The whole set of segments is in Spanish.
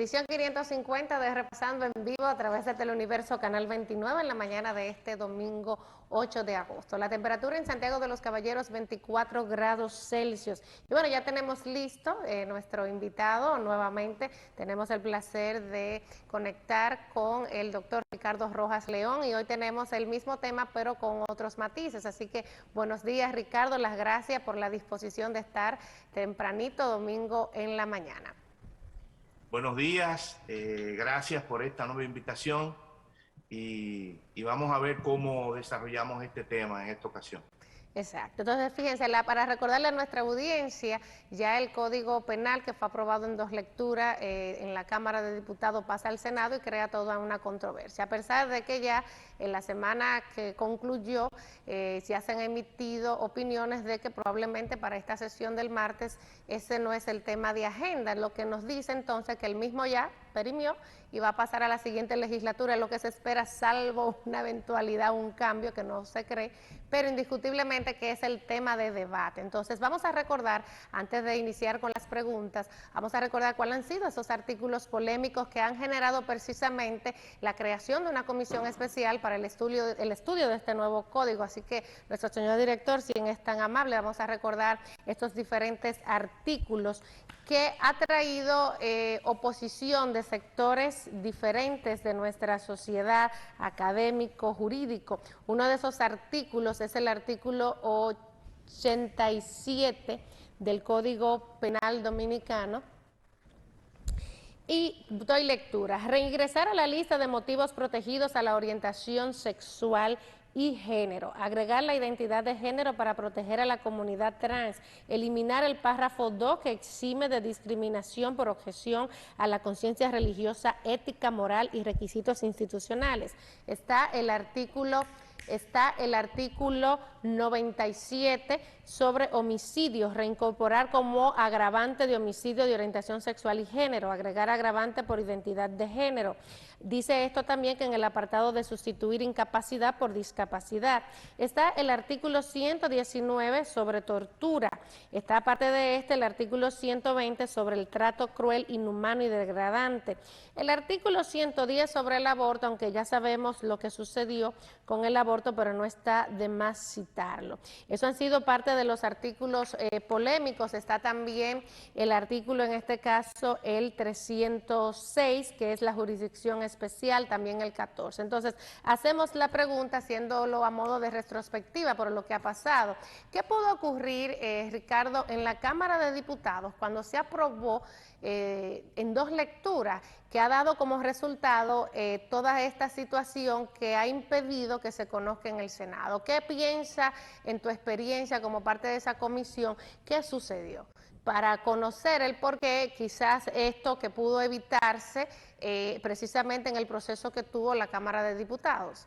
Edición 550 de Repasando en Vivo a través de Teleuniverso Canal 29 en la mañana de este domingo 8 de agosto. La temperatura en Santiago de los Caballeros 24 grados Celsius. Y bueno, ya tenemos listo nuestro invitado nuevamente. Tenemos el placer de conectar con el doctor Ricardo Rojas León y hoy tenemos el mismo tema pero con otros matices. Así que buenos días Ricardo, las gracias por la disposición de estar tempranito domingo en la mañana. Buenos días, gracias por esta nueva invitación y vamos a ver cómo desarrollamos este tema en esta ocasión. Exacto, entonces fíjense, para recordarle a nuestra audiencia, ya el Código Penal que fue aprobado en 2 lecturas en la Cámara de Diputados pasa al Senado y crea toda una controversia, a pesar de que ya en la semana que concluyó se han emitido opiniones de que probablemente para esta sesión del martes ese no es el tema de agenda, lo que nos dice entonces que el mismo ya perimió y va a pasar a la siguiente legislatura, lo que se espera salvo una eventualidad, un cambio que no se cree, pero indiscutiblemente que es el tema de debate. Entonces vamos a recordar, antes de iniciar con las preguntas, vamos a recordar cuáles han sido esos artículos polémicos que han generado precisamente la creación de una comisión especial para el estudio de este nuevo código. Así que nuestro señor director, si es tan amable, vamos a recordar estos diferentes artículos que ha traído oposición de sectores diferentes de nuestra sociedad, académico, jurídico. Uno de esos artículos es el artículo 87 del Código Penal Dominicano. Y doy lectura. Reingresar a la lista de motivos protegidos a la orientación sexual y género, agregar la identidad de género para proteger a la comunidad trans, eliminar el párrafo 2 que exime de discriminación por objeción a la conciencia religiosa, ética, moral y requisitos institucionales. Está el artículo 97 sobre homicidios, reincorporar como agravante de homicidio de orientación sexual y género, agregar agravante por identidad de género. Dice esto también que en el apartado de sustituir incapacidad por discapacidad. Está el artículo 119 sobre tortura. Está aparte de el artículo 120 sobre el trato cruel, inhumano y degradante. El artículo 110 sobre el aborto, aunque ya sabemos lo que sucedió con el aborto, pero no está de más citarlo. Eso han sido parte de los artículos polémicos. Está también el artículo, en este caso, el 306, que es la jurisdicción especial, también el 14. Entonces, hacemos la pregunta haciéndolo a modo de retrospectiva por lo que ha pasado. ¿Qué pudo ocurrir, Ricardo, en la Cámara de Diputados cuando se aprobó en 2 lecturas, que ha dado como resultado toda esta situación que ha impedido que se conozca en el Senado? ¿Qué piensa en tu experiencia como parte de esa comisión? ¿Qué sucedió? Para conocer el porqué, quizás esto que pudo evitarse precisamente en el proceso que tuvo la Cámara de Diputados.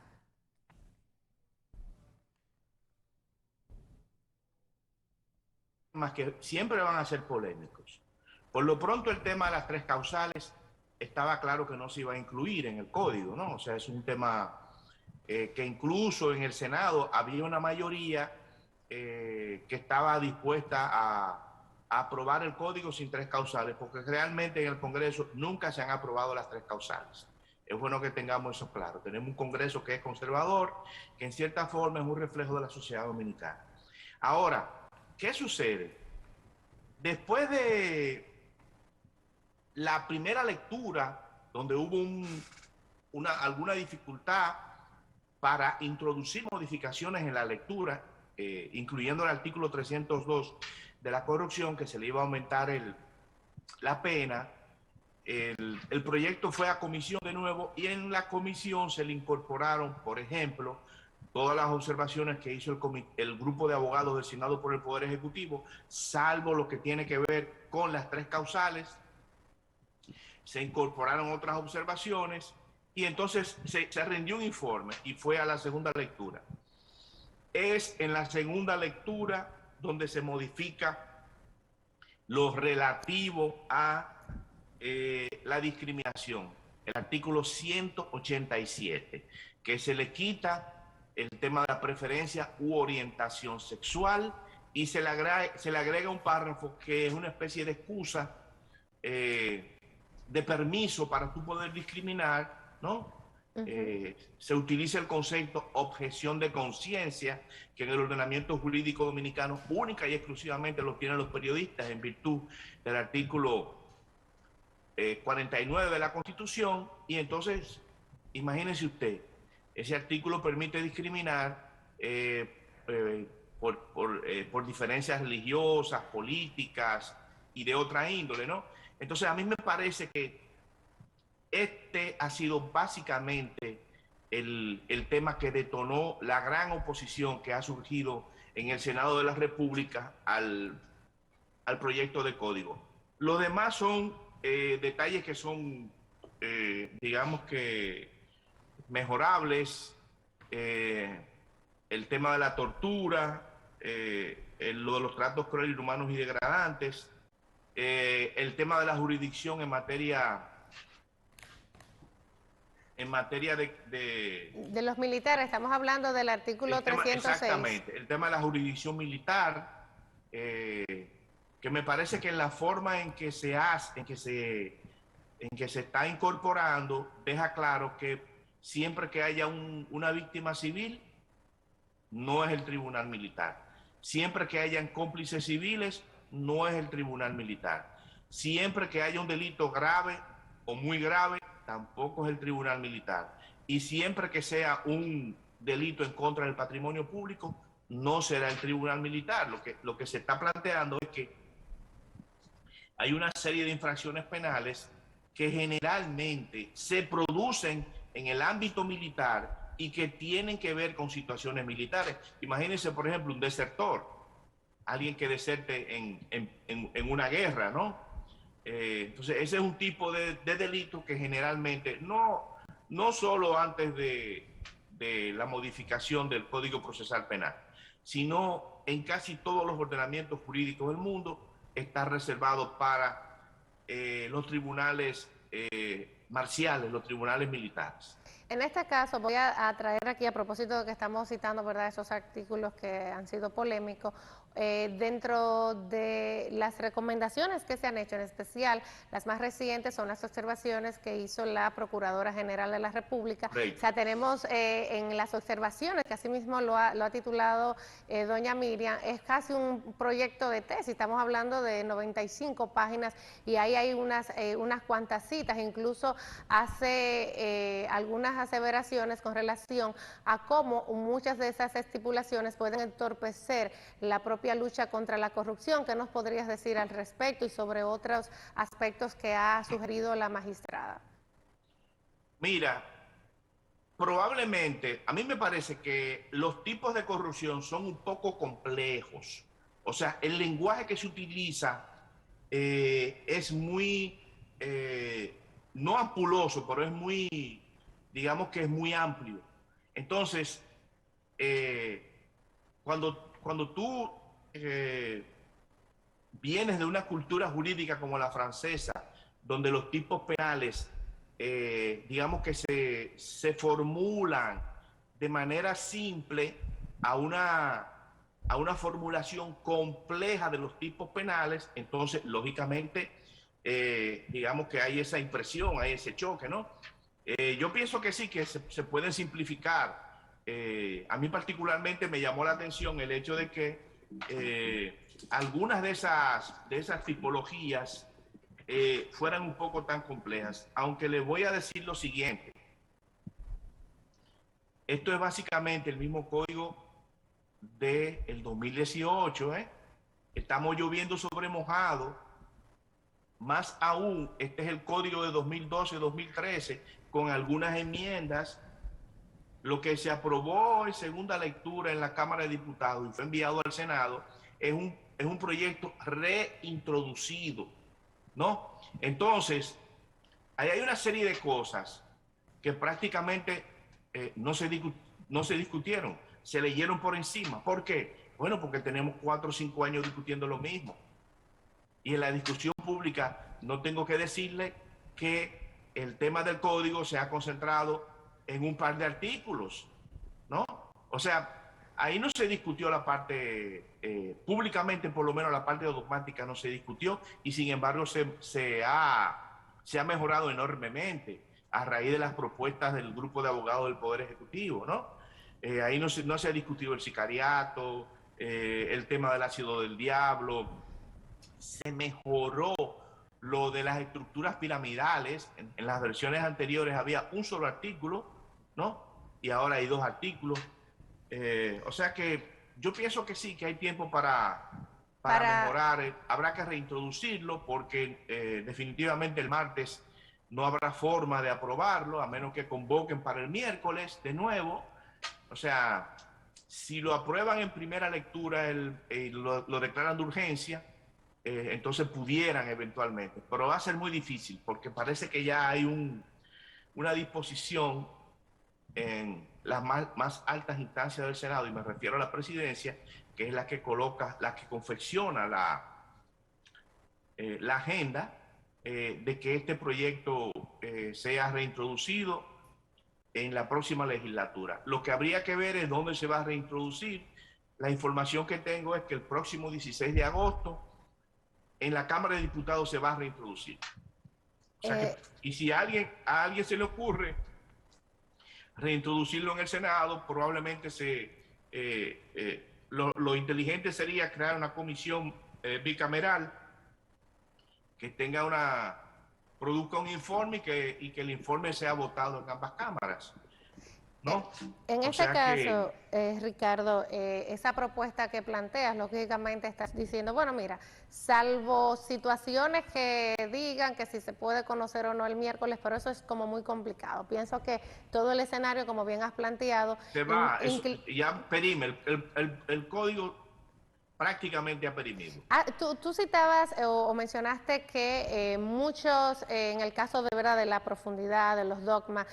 Más que siempre van a ser polémicos. Por lo pronto el tema de las 3 causales estaba claro que no se iba a incluir en el código, ¿no? O sea, es un tema que incluso en el Senado había una mayoría que estaba dispuesta a aprobar el código sin 3 causales, porque realmente en el Congreso nunca se han aprobado las 3 causales. Es bueno que tengamos eso claro. Tenemos un Congreso que es conservador, que en cierta forma es un reflejo de la sociedad dominicana. Ahora, ¿qué sucede? Después de la primera lectura, donde hubo alguna dificultad para introducir modificaciones en la lectura, incluyendo el artículo 302 de la corrupción, que se le iba a aumentar la pena, el proyecto fue a comisión de nuevo y en la comisión se le incorporaron, por ejemplo, todas las observaciones que hizo el grupo de abogados designado por el Poder Ejecutivo, salvo lo que tiene que ver con las 3 causales. Se incorporaron otras observaciones y entonces se rindió un informe y fue a la segunda lectura. Es en la segunda lectura donde se modifica lo relativo a la discriminación, el artículo 187, que se le quita el tema de la preferencia u orientación sexual y se le agrega un párrafo que es una especie de excusa de permiso para tú poder discriminar, ¿no? Se utiliza el concepto objeción de conciencia, que en el ordenamiento jurídico dominicano única y exclusivamente lo tienen los periodistas en virtud del artículo 49 de la Constitución. Y entonces, imagínense usted, ese artículo permite discriminar por diferencias religiosas, políticas y de otra índole, ¿no? Entonces, a mí me parece que este ha sido básicamente el tema que detonó la gran oposición que ha surgido en el Senado de la República al proyecto de código. Los demás son detalles que son, digamos que, mejorables. El tema de la tortura, lo de los tratos crueles, inhumanos y degradantes, el tema de la jurisdicción en materia de los militares. Estamos hablando del artículo 306. Exactamente, el tema de la jurisdicción militar, que me parece que en la forma en que se hace, en que se está incorporando, deja claro que siempre que haya una víctima civil, no es el tribunal militar. Siempre que hayan cómplices civiles, no es el tribunal militar. Siempre que haya un delito grave o muy grave, tampoco es el tribunal militar. Y siempre que sea un delito en contra del patrimonio público, no será el tribunal militar. Lo que se está planteando es que hay una serie de infracciones penales que generalmente se producen en el ámbito militar y que tienen que ver con situaciones militares. Imagínense, por ejemplo, un desertor, alguien que deserte en una guerra, ¿no? Entonces, ese es un tipo de delito que generalmente, no solo antes de la modificación del Código Procesal Penal, sino en casi todos los ordenamientos jurídicos del mundo, está reservado para los tribunales marciales, los tribunales militares. En este caso voy a traer aquí, a propósito de que estamos citando, ¿verdad?, esos artículos que han sido polémicos, dentro de las recomendaciones que se han hecho, en especial las más recientes son las observaciones que hizo la Procuradora General de la República. O sea, tenemos en las observaciones, que así mismo lo ha titulado doña Miriam, es casi un proyecto de tesis. Estamos hablando de 95 páginas y ahí hay unas cuantas citas, incluso hace algunas aseveraciones con relación a cómo muchas de esas estipulaciones pueden entorpecer la propia lucha contra la corrupción. ¿Qué nos podrías decir al respecto y sobre otros aspectos que ha sugerido la magistrada? Mira, probablemente, a mí me parece que los tipos de corrupción son un poco complejos. O sea, el lenguaje que se utiliza es muy, no ampuloso, pero es muy, digamos que es muy amplio. Entonces, cuando tú vienes de una cultura jurídica como la francesa, donde los tipos penales, digamos que se formulan de manera simple a una formulación compleja de los tipos penales, entonces, lógicamente, digamos que hay esa impresión, hay ese choque, ¿no? Yo pienso que sí, que se pueden simplificar. A mí particularmente me llamó la atención el hecho de que algunas de esas tipologías fueran un poco tan complejas, aunque les voy a decir lo siguiente. Esto es básicamente el mismo código del 2018, ¿eh? Estamos lloviendo sobre mojado. Más aún, este es el código de 2012-2013, con algunas enmiendas. Lo que se aprobó en segunda lectura en la Cámara de Diputados y fue enviado al Senado es un proyecto reintroducido, ¿no? Entonces, ahí hay una serie de cosas que prácticamente no se discutieron, se leyeron por encima. ¿Por qué? Bueno, porque tenemos 4 o 5 años discutiendo lo mismo. Y en la discusión pública no tengo que decirle que el tema del código se ha concentrado en un par de artículos, ¿no? O sea, ahí no se discutió la parte, públicamente por lo menos la parte dogmática no se discutió, y sin embargo se ha se ha mejorado enormemente a raíz de las propuestas del grupo de abogados del Poder Ejecutivo, ¿no? Ahí no se ha discutido el sicariato, el tema del ácido del diablo, se mejoró lo de las estructuras piramidales. En las versiones anteriores había un solo artículo, ¿no? Y ahora hay 2 artículos. O sea que yo pienso que sí, que hay tiempo para mejorar. Habrá que reintroducirlo porque definitivamente el martes no habrá forma de aprobarlo, a menos que convoquen para el miércoles de nuevo. O sea, si lo aprueban en primera lectura, lo declaran de urgencia, entonces pudieran eventualmente. Pero va a ser muy difícil porque parece que ya hay una disposición en las más altas instancias del Senado, y me refiero a la presidencia, que es la que coloca, la que confecciona la agenda de que este proyecto sea reintroducido en la próxima legislatura. Lo que habría que ver es dónde se va a reintroducir. La información que tengo es que el próximo 16 de agosto en la Cámara de Diputados se va a reintroducir. O sea y si a alguien se le ocurre reintroducirlo en el Senado, probablemente lo inteligente sería crear una comisión bicameral que produzca un informe y que el informe sea votado en ambas cámaras, ¿no? En este caso, Ricardo, esa propuesta que planteas, lógicamente estás diciendo, bueno, mira, salvo situaciones que digan que si se puede conocer o no el miércoles, pero eso es como muy complicado. Pienso que todo el escenario, como bien has planteado... ya perime, el código prácticamente ha perimido. Tú citabas o mencionaste que muchos, en el caso de verdad de la profundidad, de los dogmas,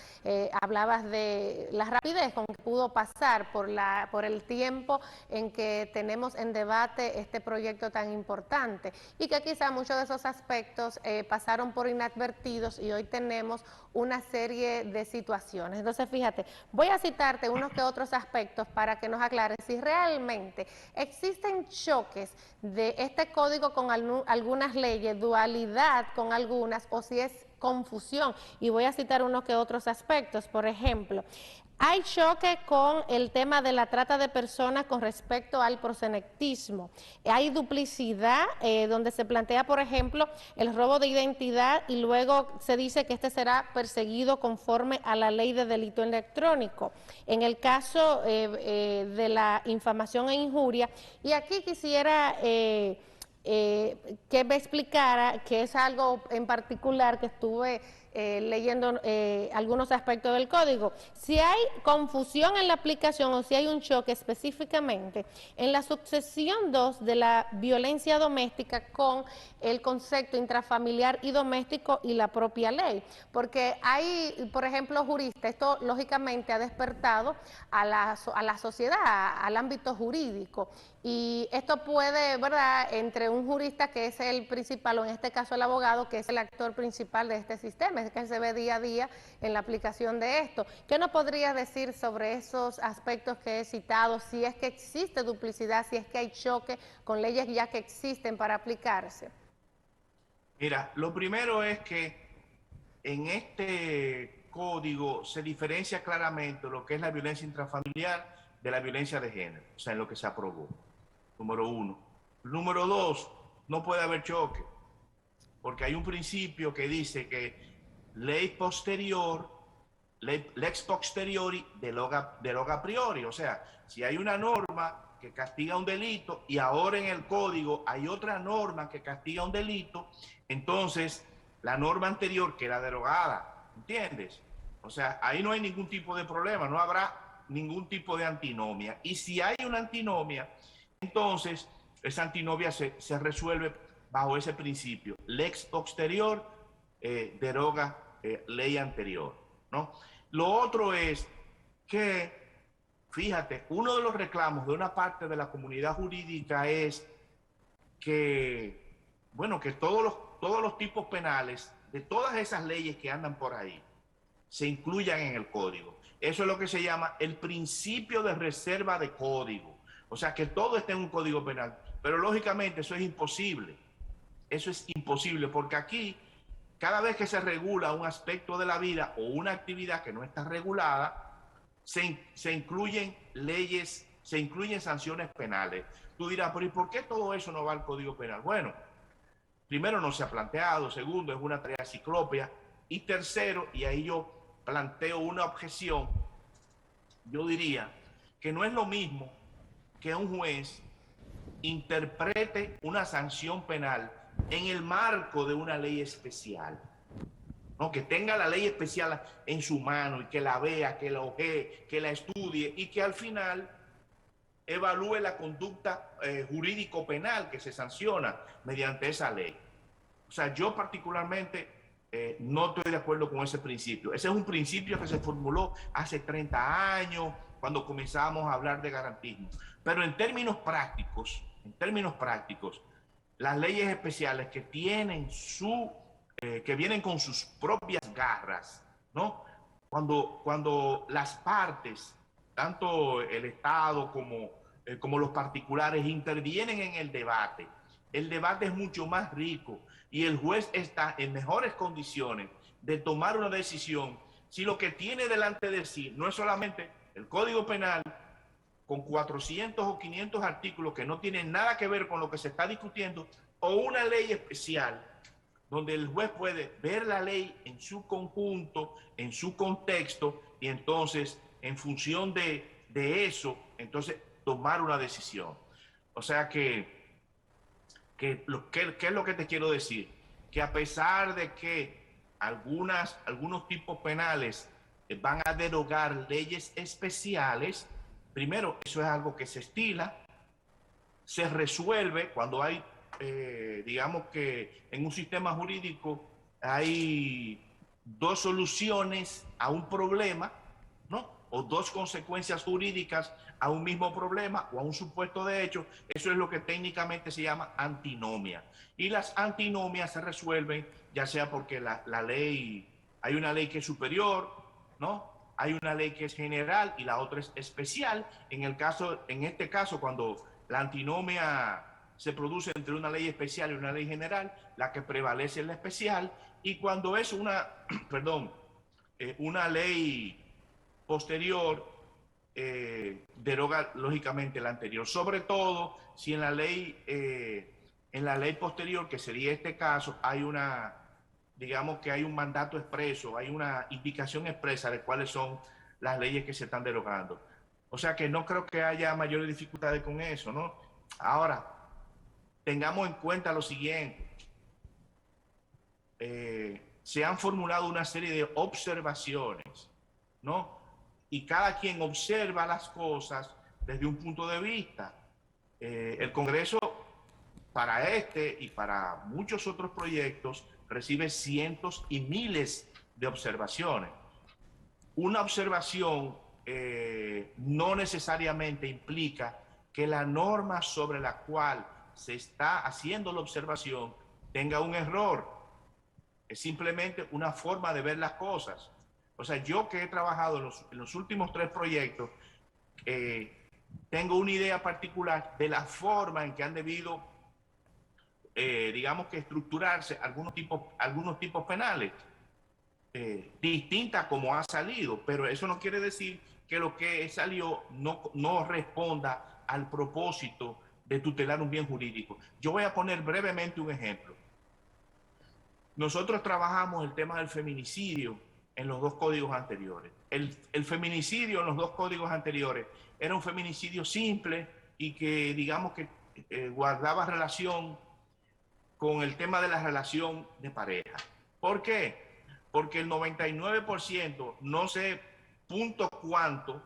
hablabas de la rapidez con que pudo pasar por el tiempo en que tenemos en debate este proyecto tan importante y que quizá muchos de esos aspectos pasaron por inadvertidos y hoy tenemos una serie de situaciones. Entonces, fíjate, voy a citarte unos que otros aspectos para que nos aclares si realmente existen choques de este código con algunas leyes, dualidad con algunas, o si es confusión. Y voy a citar unos que otros aspectos. Por ejemplo, hay choque con el tema de la trata de personas con respecto al proxenetismo. Hay duplicidad donde se plantea, por ejemplo, el robo de identidad y luego se dice que este será perseguido conforme a la ley de delito electrónico. En el caso de la infamación e injuria, y aquí quisiera... que me explicara, que es algo en particular que estuve leyendo algunos aspectos del código. Si hay confusión en la aplicación o si hay un choque específicamente en la subsección 2 de la violencia doméstica con el concepto intrafamiliar y doméstico y la propia ley. Porque hay, por ejemplo, juristas, esto lógicamente ha despertado a la sociedad, al ámbito jurídico. Y esto puede, ¿verdad?, entre un jurista que es el principal, o en este caso el abogado, que es el actor principal de este sistema, es que se ve día a día en la aplicación de esto. ¿Qué nos podrías decir sobre esos aspectos que he citado? Si es que existe duplicidad, si es que hay choque con leyes ya que existen para aplicarse. Mira, lo primero es que en este código se diferencia claramente lo que es la violencia intrafamiliar de la violencia de género, o sea, en lo que se aprobó. Número 1. Número 2, no puede haber choque, porque hay un principio que dice que lex posteriori deroga a priori. O sea, si hay una norma que castiga un delito y ahora en el código hay otra norma que castiga un delito, entonces la norma anterior queda derogada, ¿entiendes? O sea, ahí no hay ningún tipo de problema, no habrá ningún tipo de antinomia. Y si hay una antinomia, entonces esa antinomia se resuelve bajo ese principio. Lex posterior deroga ley anterior, ¿no? Lo otro es que, fíjate, uno de los reclamos de una parte de la comunidad jurídica es que, bueno, que todos los tipos penales de todas esas leyes que andan por ahí se incluyan en el código. Eso es lo que se llama el principio de reserva de código. O sea, que todo esté en un código penal. Pero lógicamente eso es imposible. Eso es imposible porque aquí cada vez que se regula un aspecto de la vida o una actividad que no está regulada, se incluyen leyes, se incluyen sanciones penales. Tú dirás, pero ¿y por qué todo eso no va al Código Penal? Bueno, primero no se ha planteado, segundo es una tarea ciclópea, y tercero, y ahí yo planteo una objeción, yo diría que no es lo mismo que un juez interprete una sanción penal en el marco de una ley especial, ¿no? Que tenga la ley especial en su mano y que la vea, que la ojee, que la estudie y que al final evalúe la conducta jurídico-penal que se sanciona mediante esa ley. O sea, yo particularmente no estoy de acuerdo con ese principio. Ese es un principio que se formuló hace 30 años, cuando comenzamos a hablar de garantismo. Pero en términos prácticos, las leyes especiales que tienen que vienen con sus propias garras, ¿no? Cuando las partes, tanto el Estado como los particulares, intervienen en el debate es mucho más rico y el juez está en mejores condiciones de tomar una decisión si lo que tiene delante de sí no es solamente el Código Penal con 400 o 500 artículos que no tienen nada que ver con lo que se está discutiendo, o una ley especial donde el juez puede ver la ley en su conjunto, en su contexto, y entonces, en función de eso, entonces tomar una decisión. O sea ¿qué es lo que te quiero decir? Que a pesar de que algunos tipos penales van a derogar leyes especiales, primero, eso es algo que se estila, se resuelve cuando hay, digamos que en un sistema jurídico hay dos soluciones a un problema, ¿no? O dos consecuencias jurídicas a un mismo problema o a un supuesto de hecho. Eso es lo que técnicamente se llama antinomia. Y las antinomias se resuelven ya sea porque la ley, hay una ley que es superior, ¿no? Hay una ley que es general y la otra es especial. En este caso, cuando la antinomia se produce entre una ley especial y una ley general, la que prevalece es la especial. Y cuando es una ley posterior, deroga lógicamente la anterior, sobre todo si en la ley posterior, que sería este caso, digamos que hay un mandato expreso, hay una indicación expresa de cuáles son las leyes que se están derogando. O sea que no creo que haya mayores dificultades con eso, ¿no? Ahora, tengamos en cuenta lo siguiente. Se han formulado una serie de observaciones, ¿no? Y cada quien observa las cosas desde un punto de vista. El Congreso, para este y para muchos otros proyectos, recibe cientos y miles de observaciones. Una observación no necesariamente implica que la norma sobre la cual se está haciendo la observación tenga un error. Es simplemente una forma de ver las cosas. O sea, yo que he trabajado en los últimos 3 proyectos, tengo una idea particular de la forma en que han debido, digamos que estructurarse algunos tipos penales, distintas como ha salido, pero eso no quiere decir que lo que salió no responda al propósito de tutelar un bien jurídico. Yo voy a poner brevemente un ejemplo. Nosotros trabajamos el tema del feminicidio en los 2 códigos anteriores. El feminicidio en los 2 códigos anteriores era un feminicidio simple y que, digamos que guardaba relación con el tema de la relación de pareja. ¿Por qué? Porque el 99%, no sé punto cuánto,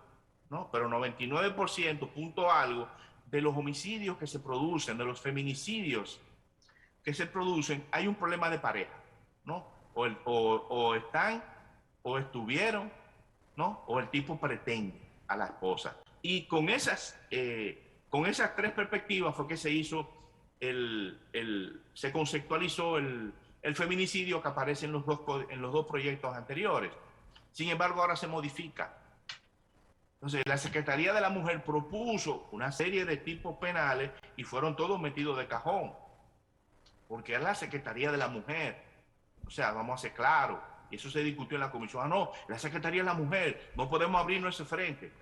¿no? Pero 99% punto algo de los homicidios que se producen, de los feminicidios que se producen, hay un problema de pareja, ¿no? O están o estuvieron, ¿no? O el tipo pretende a la esposa. Y con esas 3 perspectivas fue que se hizo se conceptualizó el feminicidio que aparece en los dos proyectos anteriores. Sin embargo, ahora se modifica. Entonces, la Secretaría de la Mujer propuso una serie de tipos penales y fueron todos metidos de cajón, porque es la Secretaría de la Mujer. O sea, vamos a ser claros. Y eso se discutió en la comisión. Ah, no, la Secretaría es la mujer, no podemos abrirnos ese frente.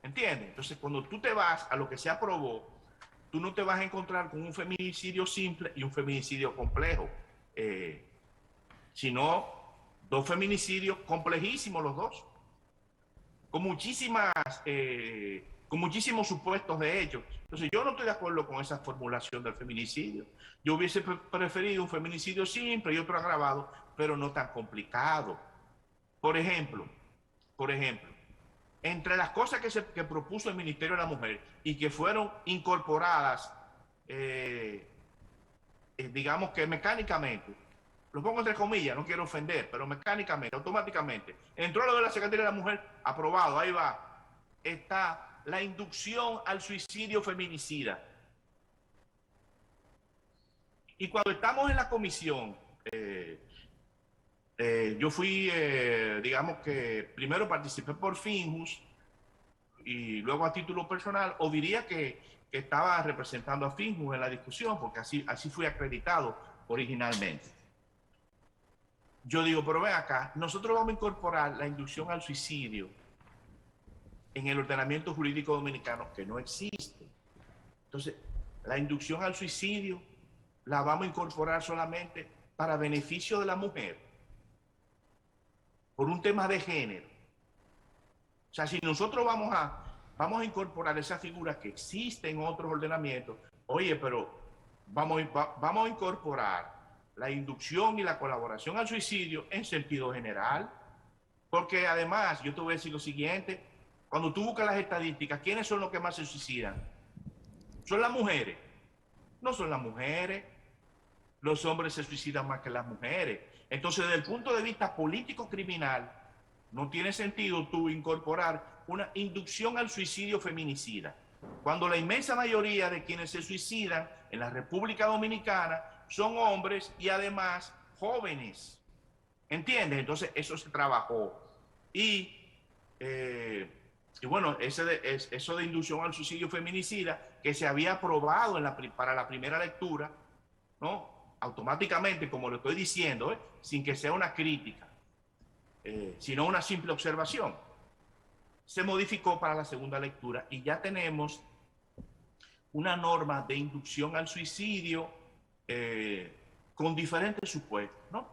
¿Entiendes? Entonces, cuando tú te vas a lo que se aprobó, tú no te vas a encontrar con un feminicidio simple y un feminicidio complejo, sino dos feminicidios complejísimos los dos, con con muchísimos supuestos de hechos. Entonces, yo no estoy de acuerdo con esa formulación del feminicidio. Yo hubiese preferido un feminicidio simple y otro agravado, pero no tan complicado. Por ejemplo, entre las cosas que propuso el Ministerio de la Mujer y que fueron incorporadas, digamos que mecánicamente, lo pongo entre comillas, no quiero ofender, pero mecánicamente, automáticamente, entró lo de la Secretaría de la Mujer, aprobado, ahí va, está la inducción al suicidio feminicida. Y cuando estamos en la comisión, yo fui, digamos que primero participé por Finjus y luego a título personal, o diría que estaba representando a Finjus en la discusión, porque así fui acreditado originalmente. Yo digo, pero ven acá, nosotros vamos a incorporar la inducción al suicidio en el ordenamiento jurídico dominicano, que no existe. Entonces, la inducción al suicidio la vamos a incorporar solamente para beneficio de la mujer, por un tema de género. O sea, si nosotros vamos a incorporar esa figura que existe en otros ordenamientos, oye, pero vamos a incorporar la inducción y la colaboración al suicidio en sentido general, porque además, yo te voy a decir lo siguiente, cuando tú buscas las estadísticas, ¿quiénes son los que más se suicidan? ¿Son las mujeres? No son las mujeres. Los hombres se suicidan más que las mujeres. Entonces, desde el punto de vista político-criminal, no tiene sentido tú incorporar una inducción al suicidio feminicida, cuando la inmensa mayoría de quienes se suicidan en la República Dominicana son hombres y además jóvenes. ¿Entiendes? Entonces, eso se trabajó. Y bueno, eso de inducción al suicidio feminicida, que se había aprobado para la primera lectura, ¿no? Automáticamente, como lo estoy diciendo, sin que sea una crítica, sino una simple observación, se modificó para la segunda lectura y ya tenemos una norma de inducción al suicidio con diferentes supuestos, ¿no?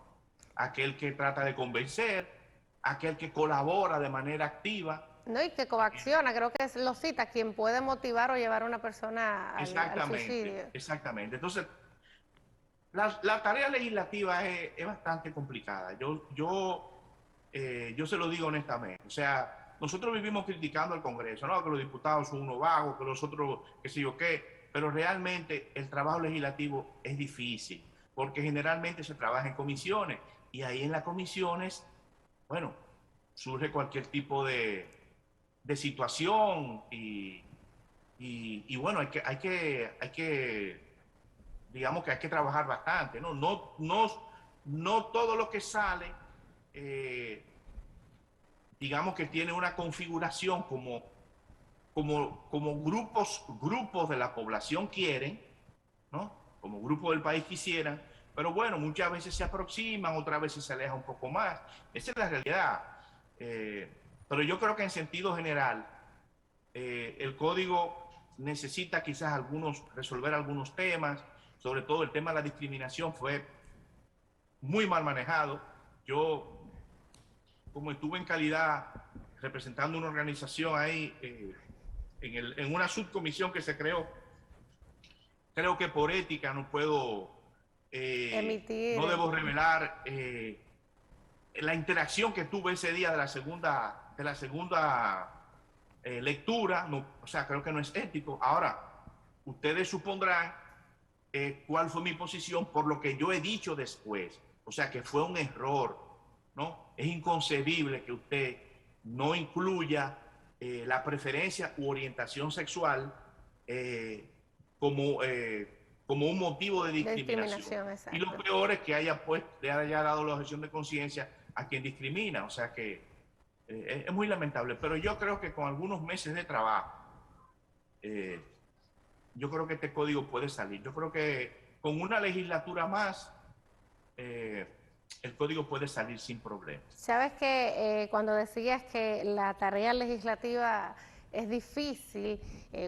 Aquel que trata de convencer, aquel que colabora de manera activa. No, y que coacciona, creo que lo cita, quien puede motivar o llevar a una persona al suicidio. Exactamente. Entonces, la tarea legislativa es bastante complicada. Yo se lo digo honestamente. O sea, nosotros vivimos criticando al Congreso, ¿no? Que los diputados son unos vagos, que los otros, qué sé yo qué, pero realmente el trabajo legislativo es difícil, porque generalmente se trabaja en comisiones, y ahí en las comisiones, bueno, surge cualquier tipo de situación y bueno, hay que digamos que hay que trabajar bastante, ¿no? No todo lo que sale, digamos que tiene una configuración como grupos de la población quieren, ¿no? Como grupos del país quisieran, pero bueno, muchas veces se aproximan, otras veces se alejan un poco más. Esa es la realidad. Pero yo creo que en sentido general, el código necesita quizás resolver algunos temas, sobre todo el tema de la discriminación fue muy mal manejado. Yo, como estuve en calidad representando una organización ahí, en una subcomisión que se creó, creo que por ética no puedo, no debo revelar la interacción que tuve ese día de la segunda lectura, no, o sea, creo que no es ético. Ahora, ustedes supondrán cuál fue mi posición por lo que yo he dicho después. O sea, que fue un error, ¿no? Es inconcebible que usted no incluya la preferencia u orientación sexual como un motivo de discriminación. Y lo peor es que le haya dado la objeción de conciencia a quien discrimina. O sea que es muy lamentable. Pero yo creo que con algunos meses de trabajo, yo creo que este código puede salir. Yo creo que con una legislatura más el código puede salir sin problemas. Sabes que cuando decías que la tarea legislativa es difícil,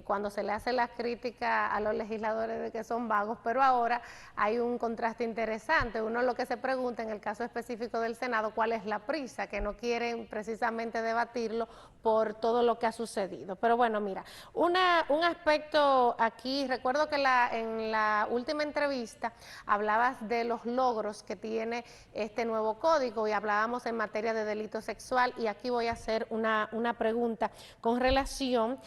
cuando se le hace la crítica a los legisladores de que son vagos, pero ahora hay un contraste interesante. Uno lo que se pregunta en el caso específico del Senado, ¿cuál es la prisa? Que no quieren precisamente debatirlo por todo lo que ha sucedido. Pero bueno, mira, un aspecto aquí, recuerdo que en la última entrevista hablabas de los logros que tiene este nuevo código y hablábamos en materia de delito sexual, y aquí voy a hacer una pregunta con relación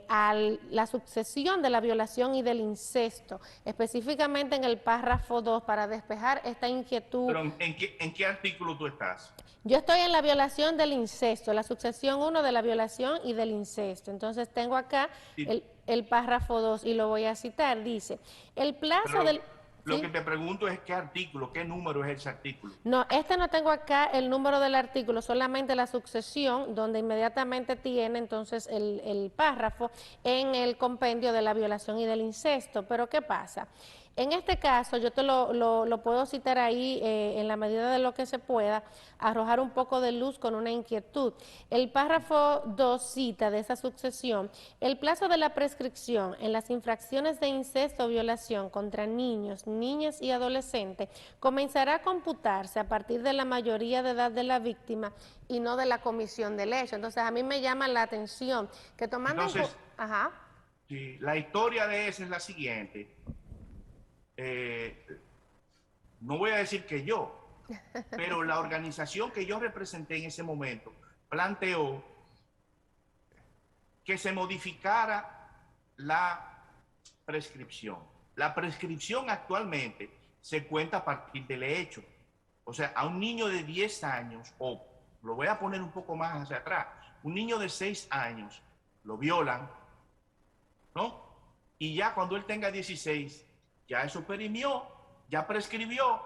a la sucesión de la violación y del incesto, específicamente en el párrafo 2, para despejar esta inquietud. Pero ¿en qué artículo tú estás? Yo estoy en la violación del incesto, la sucesión 1 de la violación y del incesto. Entonces tengo acá Sí. el párrafo 2 y lo voy a citar. Dice, el plazo Pero del... lo ¿sí? que te pregunto es qué artículo, qué número es ese artículo. No, no tengo acá el número del artículo, solamente la sucesión, donde inmediatamente tiene entonces el párrafo en el compendio de la violación y del incesto. Pero ¿qué pasa? En este caso, yo te lo puedo citar ahí en la medida de lo que se pueda, arrojar un poco de luz con una inquietud. El párrafo 2 cita de esa sucesión: el plazo de la prescripción en las infracciones de incesto o violación contra niños, niñas y adolescentes comenzará a computarse a partir de la mayoría de edad de la víctima y no de la comisión del hecho. Entonces, a mí me llama la atención que tomando Entonces, Ajá. sí, la historia de ese es la siguiente. No voy a decir que yo, pero la organización que yo representé en ese momento planteó que se modificara la prescripción. La prescripción actualmente se cuenta a partir del hecho. O sea, a un niño de 10 años, o lo voy a poner un poco más hacia atrás, un niño de 6 años lo violan, ¿no? Y ya cuando él tenga 16, ya eso perimió, ya prescribió,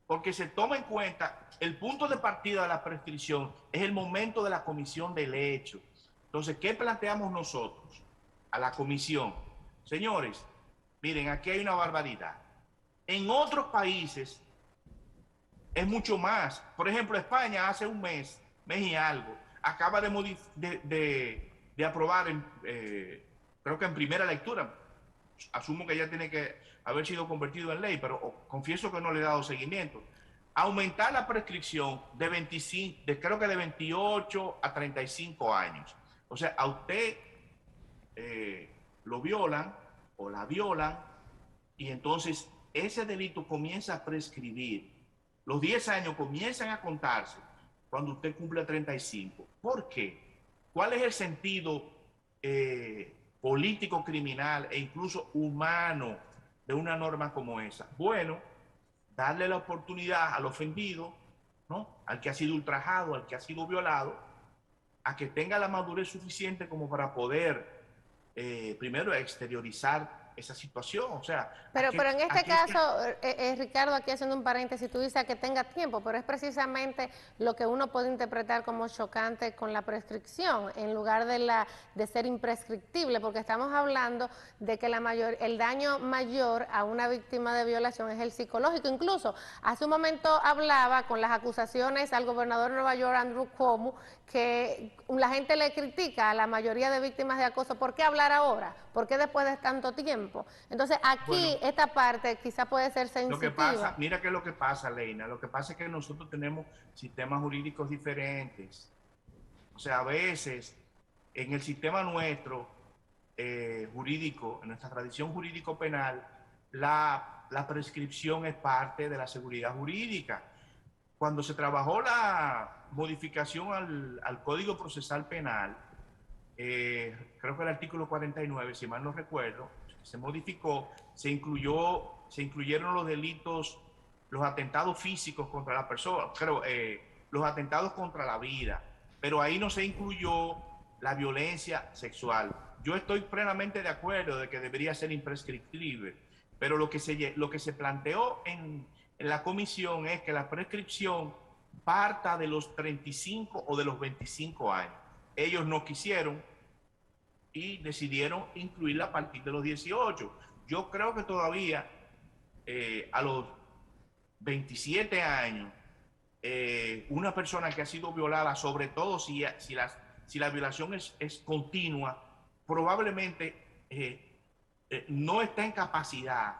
porque se toma en cuenta el punto de partida de la prescripción es el momento de la comisión del hecho. Entonces, ¿qué planteamos nosotros a la comisión? Señores, miren, aquí hay una barbaridad. En otros países es mucho más. Por ejemplo, España hace un mes y algo, acaba de aprobar, creo que en primera lectura, asumo que ya tiene que haber sido convertido en ley, pero confieso que no le he dado seguimiento, aumentar la prescripción de 25, creo que de 28 a 35 años. O sea, a usted lo violan o la violan y entonces ese delito comienza a prescribir. Los 10 años comienzan a contarse cuando usted cumple 35. ¿Por qué? ¿Cuál es el sentido político, criminal e incluso humano de una norma como esa? Bueno, darle la oportunidad al ofendido, ¿no? Al que ha sido ultrajado, al que ha sido violado, a que tenga la madurez suficiente como para poder primero exteriorizar esa situación, o sea... Pero en este caso, Ricardo, aquí haciendo un paréntesis, tú dices que tenga tiempo, pero es precisamente lo que uno puede interpretar como chocante con la prescripción, en lugar de ser imprescriptible, porque estamos hablando de que el daño mayor a una víctima de violación es el psicológico. Incluso, hace un momento hablaba con las acusaciones al gobernador de Nueva York, Andrew Cuomo, que la gente le critica a la mayoría de víctimas de acoso. ¿Por qué hablar ahora? ¿Por qué después de tanto tiempo? Entonces, aquí, bueno, esta parte quizá puede ser sensitiva. Lo que pasa, mira qué es lo que pasa, Leina. Lo que pasa es que nosotros tenemos sistemas jurídicos diferentes. O sea, a veces, en el sistema nuestro jurídico, en nuestra tradición jurídico-penal, la prescripción es parte de la seguridad jurídica. Cuando se trabajó la modificación al Código Procesal Penal, creo que el artículo 49, si mal no recuerdo, se modificó, se incluyeron los delitos, los atentados físicos contra la persona, los atentados contra la vida, pero ahí no se incluyó la violencia sexual. Yo estoy plenamente de acuerdo de que debería ser imprescriptible, pero lo que se planteó en la comisión es que la prescripción parta de los 35 o de los 25 años. Ellos no quisieron y decidieron incluirla a partir de los 18. Yo creo que todavía a los 27 años, una persona que ha sido violada, sobre todo si la violación es continua, probablemente no está en capacidad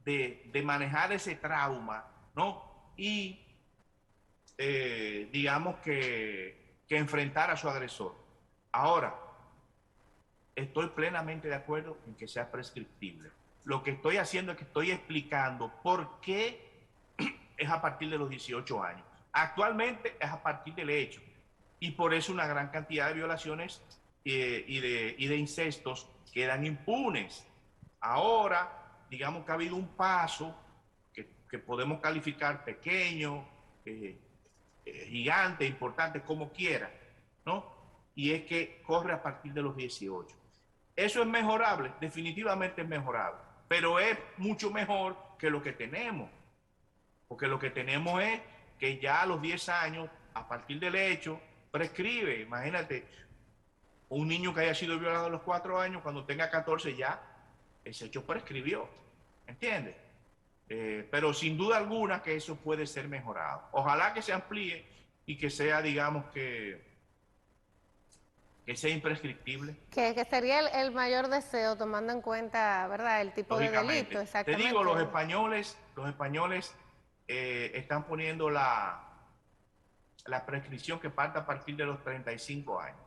de manejar ese trauma, ¿no? Y digamos que enfrentar a su agresor. Ahora, estoy plenamente de acuerdo en que sea prescriptible. Lo que estoy haciendo es que estoy explicando por qué es a partir de los 18 años. Actualmente es a partir del hecho. Y por eso una gran cantidad de violaciones y de incestos quedan impunes. Ahora, digamos que ha habido un paso que podemos calificar pequeño, gigante, importante, como quiera, ¿no? Y es que corre a partir de los 18. ¿Eso es mejorable? Definitivamente es mejorable, pero es mucho mejor que lo que tenemos, porque lo que tenemos es que ya a los 10 años, a partir del hecho, prescribe. Imagínate, un niño que haya sido violado a los 4 años, cuando tenga 14 ya, ese hecho prescribió, ¿entiendes? Pero sin duda alguna que eso puede ser mejorado. Ojalá que se amplíe y que sea, digamos, que sea imprescriptible. Que sería el mayor deseo, tomando en cuenta, ¿verdad?, el tipo de delito, exactamente. Te digo, los españoles están poniendo la prescripción que parte a partir de los 35 años.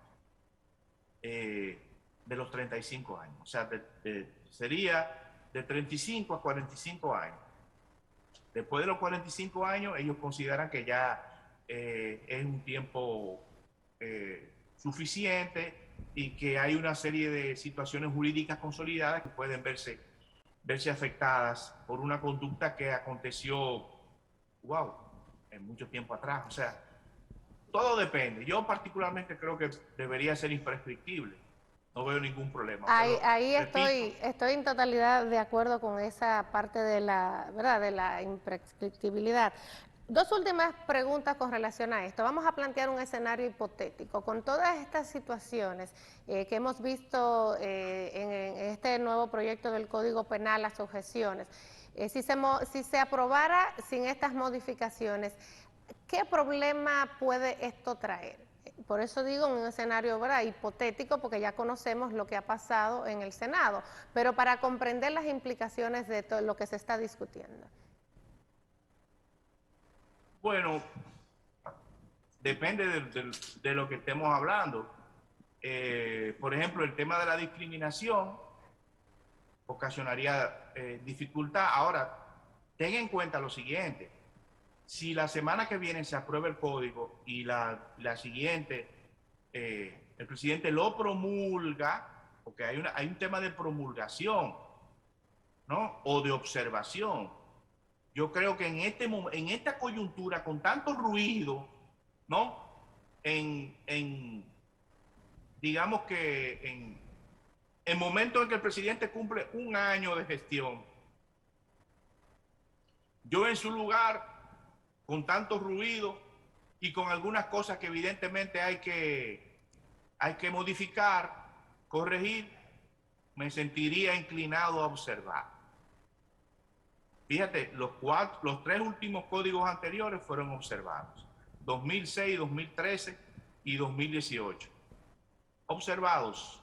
De los 35 años. O sea, sería de 35 a 45 años. Después de los 45 años, ellos consideran que ya es un tiempo suficiente y que hay una serie de situaciones jurídicas consolidadas que pueden verse afectadas por una conducta que aconteció, en mucho tiempo atrás. O sea, todo depende. Yo particularmente creo que debería ser imprescriptible. No veo ningún problema. Ahí estoy en totalidad de acuerdo con esa parte de la, ¿verdad?, de la imprescriptibilidad. Dos últimas preguntas con relación a esto. Vamos a plantear un escenario hipotético. Con todas estas situaciones que hemos visto en este nuevo proyecto del Código Penal, las objeciones, si se aprobara sin estas modificaciones, ¿qué problema puede esto traer? Por eso digo un escenario, ¿verdad?, hipotético, porque ya conocemos lo que ha pasado en el Senado, pero para comprender las implicaciones de todo lo que se está discutiendo. Bueno, depende de lo que estemos hablando. Por ejemplo, el tema de la discriminación ocasionaría dificultad. Ahora, ten en cuenta lo siguiente. Si la semana que viene se aprueba el código y la siguiente, el presidente lo promulga, porque hay un tema de promulgación, ¿no? O de observación. Yo creo que en esta coyuntura, con tanto ruido, ¿no? Digamos que en el momento en que el presidente cumple un año de gestión, yo en su lugar, con tanto ruido y con algunas cosas que evidentemente hay que modificar, corregir, me sentiría inclinado a observar. Fíjate, los 3 últimos códigos anteriores fueron observados: 2006, 2013 y 2018. Observados.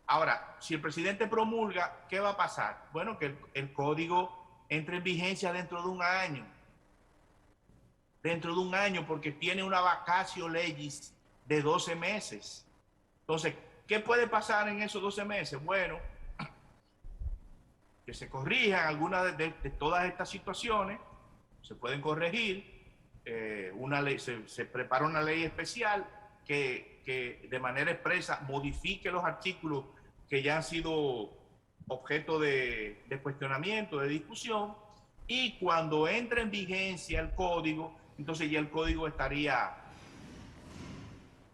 Ahora, si el presidente promulga, ¿qué va a pasar? Bueno, que el código entre en vigencia dentro de un año. Dentro de un año, porque tiene una vacatio legis de 12 meses. Entonces, ¿qué puede pasar en esos 12 meses? Bueno, que se corrijan algunas de todas estas situaciones, se pueden corregir. Una ley, se prepara una ley especial que de manera expresa modifique los artículos que ya han sido objeto de cuestionamiento, de discusión, y cuando entre en vigencia el código, entonces ya el código estaría,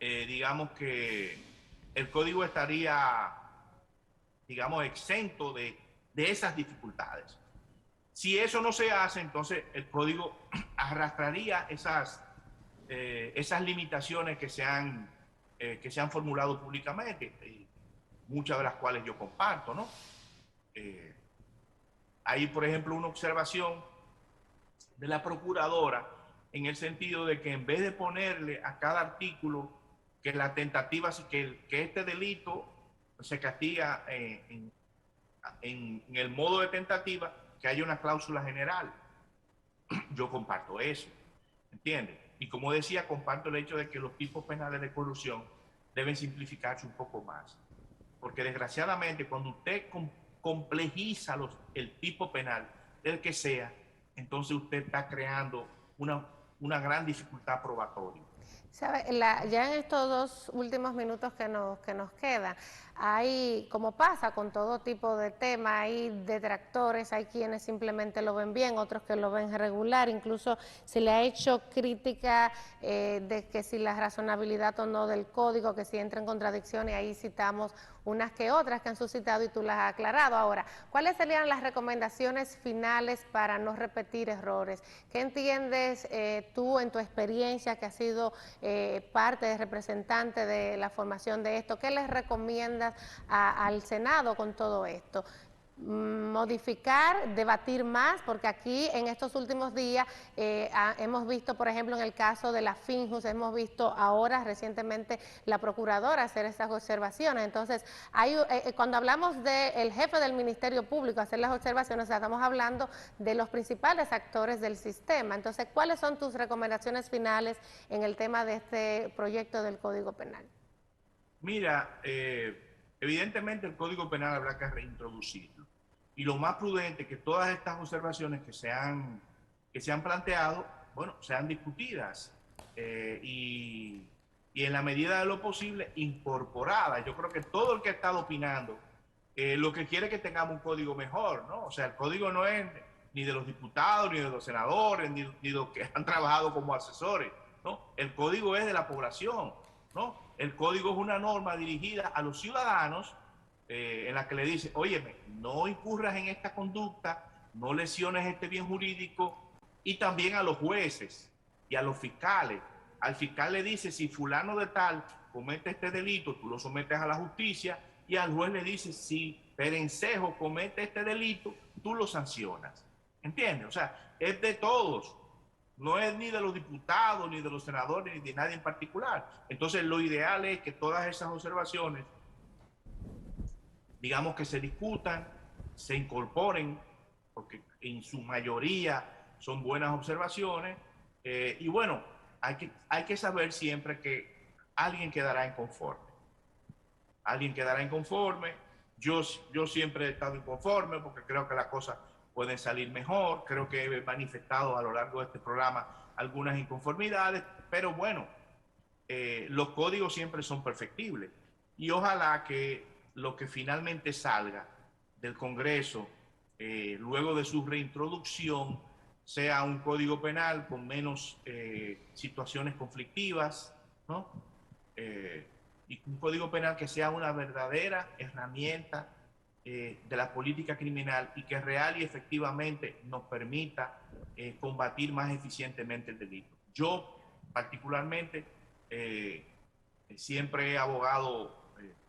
digamos que el código estaría, digamos, exento de esas dificultades. Si eso no se hace, entonces el código arrastraría esas limitaciones que se han formulado públicamente, muchas de las cuales yo comparto, ¿no? Hay, por ejemplo, una observación de la procuradora en el sentido de que en vez de ponerle a cada artículo que la tentativa, que este delito se castiga en el modo de tentativa, que haya una cláusula general. Yo comparto eso, ¿entiendes? Y como decía, comparto el hecho de que los tipos penales de corrupción deben simplificarse un poco más. Porque desgraciadamente cuando usted complejiza el tipo penal, del que sea, entonces usted está creando una gran dificultad probatoria. ¿Sabe? Ya en estos 2 últimos minutos que nos quedan, hay, como pasa con todo tipo de temas, hay detractores, hay quienes simplemente lo ven bien, otros que lo ven regular, incluso se le ha hecho crítica de que si la razonabilidad o no del código, que si entra en contradicción, y ahí citamos unas que otras que han suscitado y tú las has aclarado. Ahora, ¿cuáles serían las recomendaciones finales para no repetir errores? ¿Qué entiendes tú en tu experiencia, que has sido parte de representante de la formación de esto? ¿Qué les recomiendas al Senado con todo esto? Modificar, debatir más, porque aquí en estos últimos días hemos visto, por ejemplo, en el caso de la Finjus, hemos visto ahora recientemente la procuradora hacer estas observaciones. Entonces, cuando hablamos del jefe del Ministerio Público hacer las observaciones, estamos hablando de los principales actores del sistema. Entonces, ¿cuáles son tus recomendaciones finales en el tema de este proyecto del Código Penal? Mira, evidentemente el Código Penal habrá que reintroducirlo. Y lo más prudente es que todas estas observaciones que se han planteado, bueno, sean discutidas y en la medida de lo posible incorporadas. Yo creo que todo el que ha estado opinando lo que quiere es que tengamos un código mejor, ¿no? O sea, el código no es ni de los diputados, ni de los senadores, ni de los que han trabajado como asesores, ¿no? El código es de la población, ¿no? El código es una norma dirigida a los ciudadanos en la que le dice, óyeme, no incurras en esta conducta, no lesiones este bien jurídico, y también a los jueces y a los fiscales. Al fiscal le dice, si fulano de tal comete este delito, tú lo sometes a la justicia, y al juez le dice, si Perencejo comete este delito, tú lo sancionas. ¿Entiendes? O sea, es de todos. No es ni de los diputados, ni de los senadores, ni de nadie en particular. Entonces, lo ideal es que todas esas observaciones, digamos, que se discutan, se incorporen, porque en su mayoría son buenas observaciones. Y bueno, hay que saber siempre que alguien quedará inconforme. Alguien quedará inconforme. Yo siempre he estado inconforme porque creo que las cosas pueden salir mejor. Creo que he manifestado a lo largo de este programa algunas inconformidades, pero bueno, los códigos siempre son perfectibles. Y ojalá que lo que finalmente salga del Congreso, luego de su reintroducción, sea un código penal con menos situaciones conflictivas, ¿no? Y un código penal que sea una verdadera herramienta de la política criminal y que real y efectivamente nos permita combatir más eficientemente el delito. Yo particularmente siempre he abogado,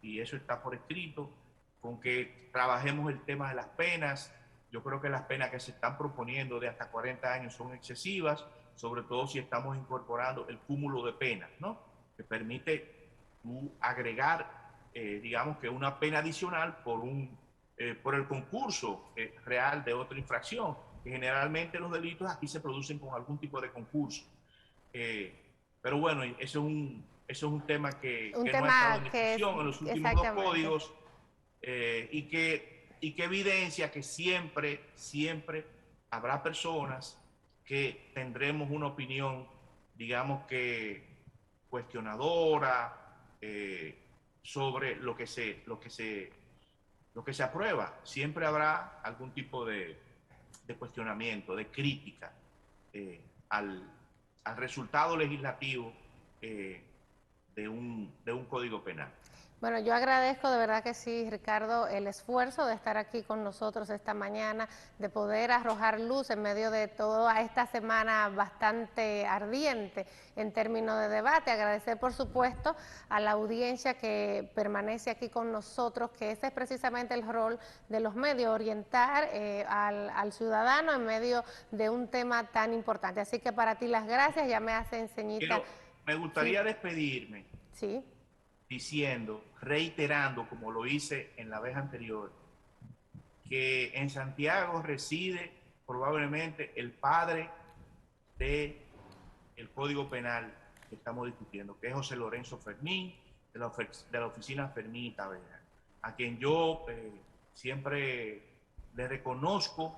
y eso está por escrito, con que trabajemos el tema de las penas. Yo creo que las penas que se están proponiendo de hasta 40 años son excesivas, sobre todo si estamos incorporando el cúmulo de penas, ¿no? Que permite agregar, digamos, que una pena adicional por el concurso real de otra infracción, que generalmente los delitos aquí se producen con algún tipo de concurso. Pero bueno, eso es un tema que no ha estado en discusión en los últimos dos códigos y que evidencia que siempre habrá personas que tendremos una opinión, digamos, que cuestionadora sobre lo que se aprueba. Siempre habrá algún tipo de cuestionamiento, de crítica al resultado legislativo de un código penal. Bueno, yo agradezco de verdad que sí, Ricardo, el esfuerzo de estar aquí con nosotros esta mañana, de poder arrojar luz en medio de toda esta semana bastante ardiente en términos de debate. Agradecer, por supuesto, a la audiencia que permanece aquí con nosotros, que ese es precisamente el rol de los medios, orientar al ciudadano en medio de un tema tan importante. Así que para ti las gracias, ya me hacen ceñita. Me Sí, gustaría despedirme sí. diciendo, reiterando, como lo hice en la vez anterior, que en Santiago reside probablemente el padre del Código Penal que estamos discutiendo, que es José Lorenzo Fermín, de la oficina Fermín y Tavera, a quien yo siempre le reconozco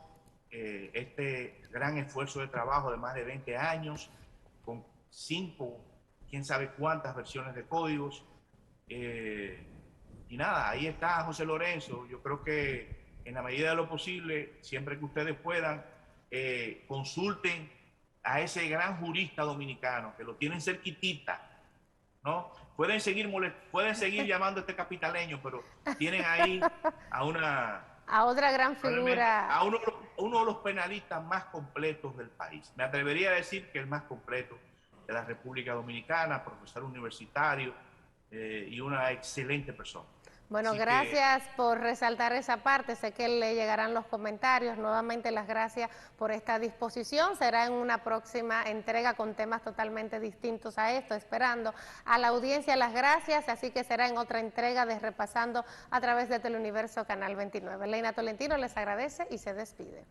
este gran esfuerzo de trabajo de más de 20 años, con 5, quién sabe cuántas versiones de códigos. Y nada, ahí está José Lorenzo. Yo creo que en la medida de lo posible, siempre que ustedes puedan, consulten a ese gran jurista dominicano, que lo tienen cerquitita, ¿no? Pueden seguir llamando a este capitaleño, pero tienen ahí a A otra gran probablemente figura. a uno de los penalistas más completos del país. Me atrevería a decir que el más completo de la República Dominicana, profesor universitario y una excelente persona. Bueno, Así que gracias por resaltar esa parte. Sé que le llegarán los comentarios. Nuevamente las gracias por esta disposición. Será en una próxima entrega con temas totalmente distintos a esto, esperando a la audiencia las gracias. Así que será en otra entrega de Repasando a través de Teleuniverso Canal 29. Leina Tolentino les agradece y se despide.